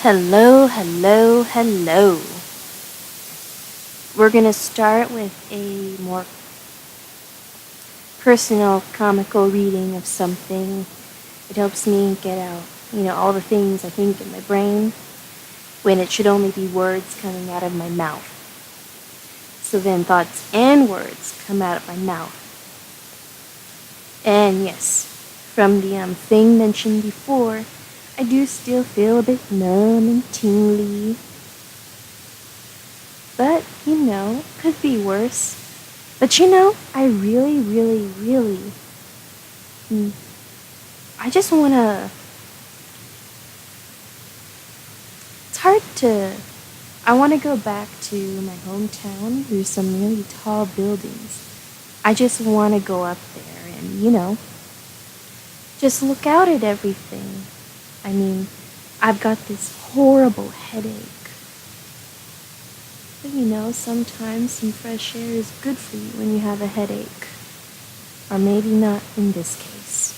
Hello, hello, hello. We're gonna start with a more personal, comical reading of something. It helps me get out, all the things I think in my brain when it should only be words coming out of my mouth. So then thoughts and words come out of my mouth. And yes, from the thing mentioned before, I do still feel a bit numb and tingly. But, could be worse. But I really, I just wanna, it's hard to, I wanna go back to my hometown. There's some really tall buildings. I just wanna go up there and, just look out at everything. I mean, I've got this horrible headache. But sometimes some fresh air is good for you when you have a headache. Or maybe not in this case.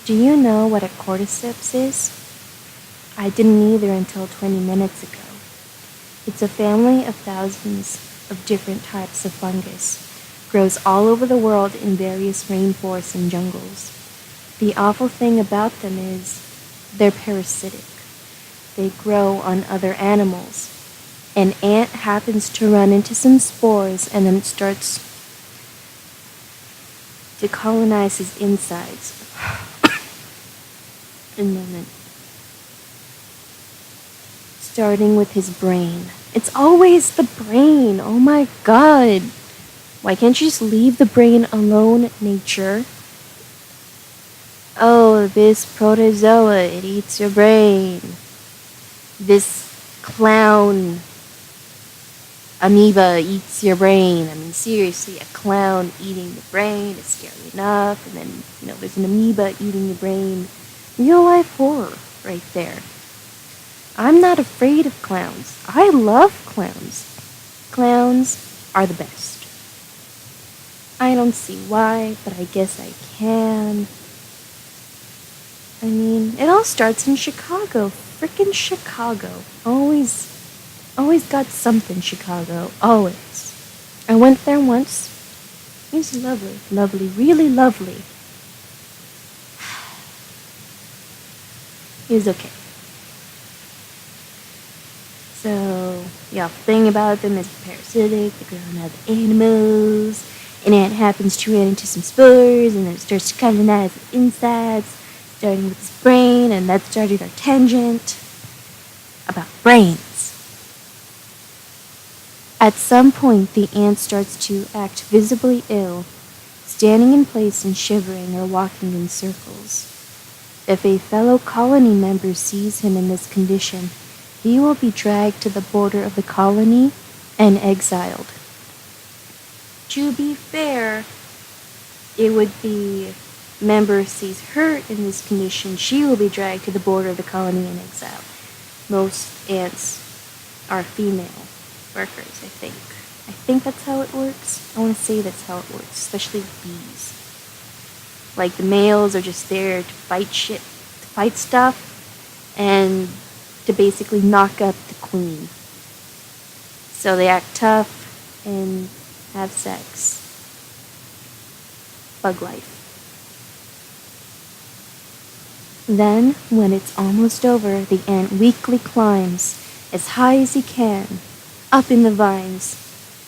Do you know what a cordyceps is? I didn't either until 20 minutes ago. It's a family of thousands of different types of fungus. Grows all over the world in various rainforests and jungles. The awful thing about them is they're parasitic. They grow on other animals. An ant happens to run into some spores and then it starts to colonize his insides. A moment. Starting with his brain. It's always the brain. Oh my god. Why can't you just leave the brain alone, nature? Oh, this protozoa, it eats your brain. This clown amoeba eats your brain. I mean, seriously, a clown eating the brain is scary enough. And then, there's an amoeba eating your brain. Real life horror right there. I'm not afraid of clowns. I love clowns. Clowns are the best. I don't see why, but I guess I can. I mean, it all starts in Chicago. Frickin' Chicago. Always got something, Chicago. Always. I went there once. It was lovely, really lovely. It was okay. So, the thing about them is parasitic, they grow on other animals, and it happens to run into some spores, and then it starts to colonize the insides, starting with his brain, and that started our tangent about brains. At some point, the ant starts to act visibly ill, standing in place and shivering or walking in circles. If a fellow colony member sees him in this condition, he will be dragged to the border of the colony and exiled. To be fair, it would be member sees her in this condition, she will be dragged to the border of the colony and exiled. Most ants are female workers, I think. I think that's how it works. I want to say that's how it works, especially with bees. Like, the males are just there to fight stuff, and to basically knock up the queen. So they act tough and have sex. Bug life. Then, when it's almost over, the ant weakly climbs as high as he can, up in the vines,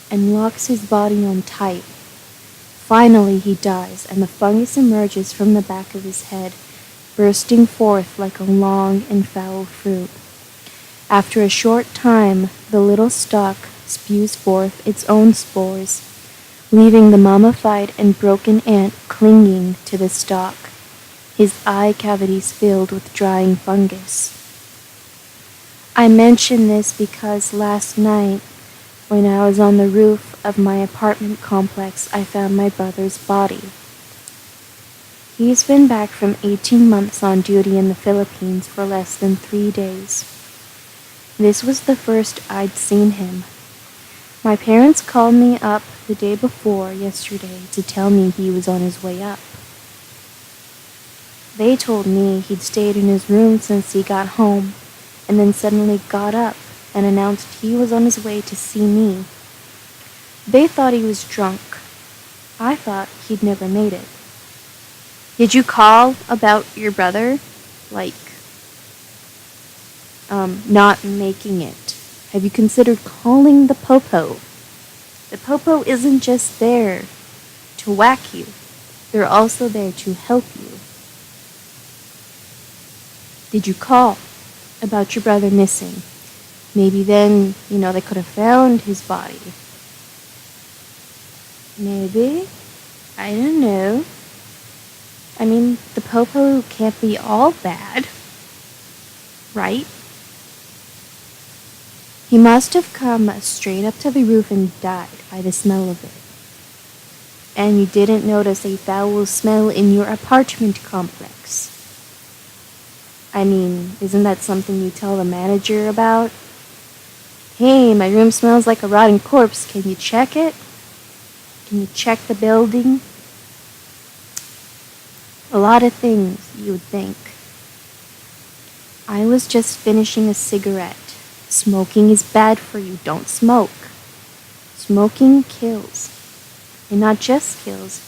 and locks his body on tight. Finally he dies, and the fungus emerges from the back of his head, bursting forth like a long and foul fruit. After a short time, the little stalk spews forth its own spores, leaving the mummified and broken ant clinging to the stalk, his eye cavities filled with drying fungus. I mention this because last night, when I was on the roof of my apartment complex, I found my brother's body. He's been back from 18 months on duty in the Philippines for less than 3 days. This was the first I'd seen him. My parents called me up the day before yesterday to tell me he was on his way up. They told me he'd stayed in his room since he got home, and then suddenly got up and announced he was on his way to see me. They thought he was drunk. I thought he'd never made it. Did you call about your brother? Like, not making it? Have you considered calling the popo? The popo isn't just there to whack you. They're also there to help you. Did you call about your brother missing? Maybe then, they could have found his body. Maybe. I don't know. I mean, the popo can't be all bad, right? He must have come straight up to the roof and died by the smell of it. And you didn't notice a foul smell in your apartment complex. I mean, isn't that something you tell the manager about? Hey, my room smells like a rotten corpse. Can you check it? Can you check the building? A lot of things, you would think. I was just finishing a cigarette. Smoking is bad for you. Don't smoke. Smoking kills. And not just kills.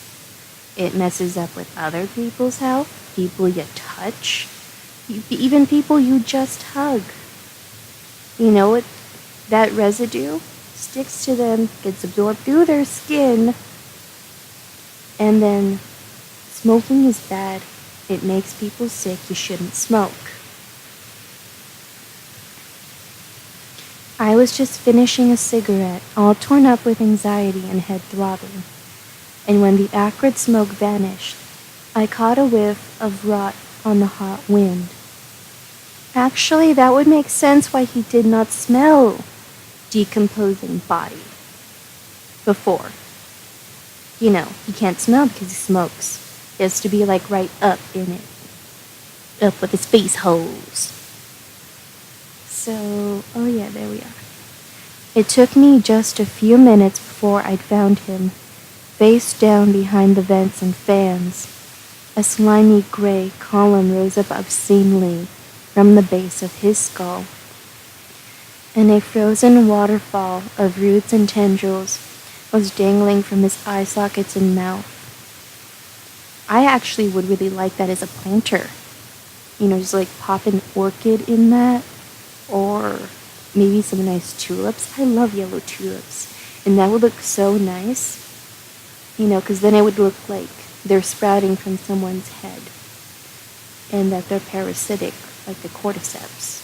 It messes up with other people's health, people you touch, even people you just hug. You know what? That residue sticks to them, gets absorbed through their skin, and then smoking is bad. It makes people sick. You shouldn't smoke. I was just finishing a cigarette, all torn up with anxiety and head throbbing. And when the acrid smoke vanished, I caught a whiff of rot on the hot wind. Actually, that would make sense why he did not smell decomposing body before. He can't smell because he smokes. He has to be right up in it. Up with his face holes. So, oh yeah, there we are. It took me just a few minutes before I'd found him, face down behind the vents and fans. A slimy gray column rose up obscenely from the base of his skull, and a frozen waterfall of roots and tendrils was dangling from his eye sockets and mouth. I actually would really like that as a planter. Just pop an orchid in that, or maybe some nice tulips. I love yellow tulips, and that would look so nice, because then it would look like they're sprouting from someone's head, and that they're parasitic, like the cordyceps.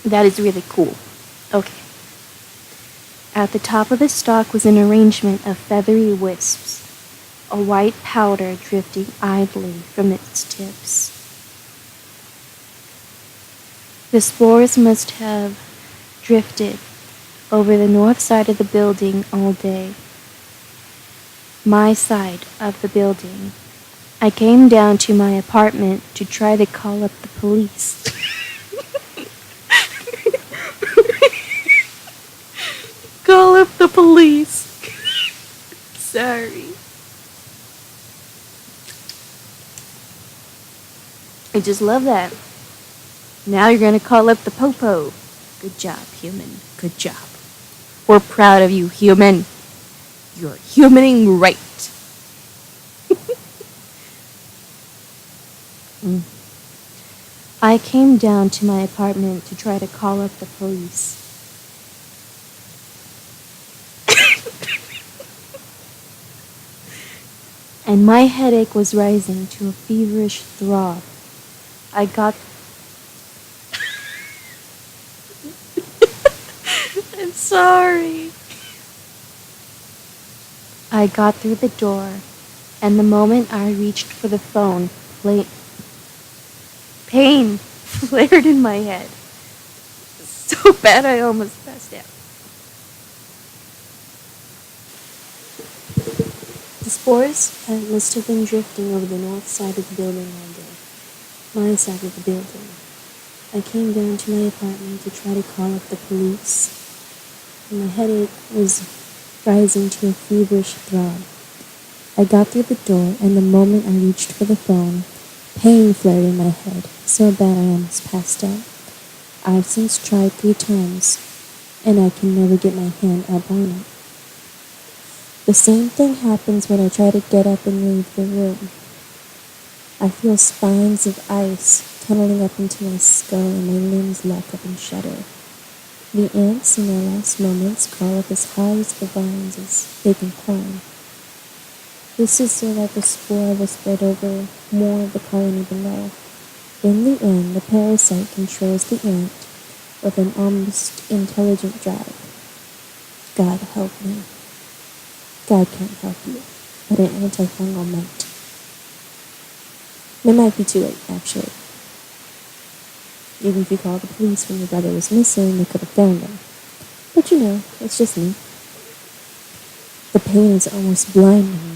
That is really cool. Okay. At the top of the stalk was an arrangement of feathery wisps, a white powder drifting idly from its tips. The spores must have drifted over the north side of the building all day. My side of the building. I came down to my apartment to try to call up the police. Call up the police. Sorry. I just love that. Now you're going to call up the popo. Good job, human. Good job. We're proud of you, human. You're humaning right. I came down to my apartment to try to call up the police. And my headache was rising to a feverish throb. I got... I'm sorry. I got through the door, and the moment I reached for the phone, pain flared in my head. So bad I almost passed out. The spores must have been drifting over the north side of the building all day. My side of the building. I came down to my apartment to try to call up the police. And my headache was rising to a feverish throb. I got through the door, and the moment I reached for the phone, Pain flared in my head, so bad I almost passed out. I've since tried 3 times, and I can never get my hand up on it. The same thing happens when I try to get up and leave the room. I feel spines of ice tunneling up into my skull and my limbs lock up and shudder. The ants in their last moments crawl up as high as the vines as they can climb. This is so that the spore will spread over more of the colony below. In the end, the parasite controls the ant with an almost intelligent drive. God help me. God can't help you, but an antifungal might. It might be too late, actually. Even if you called the police when your brother was missing, they could have found him. But it's just me. The pain is almost blinding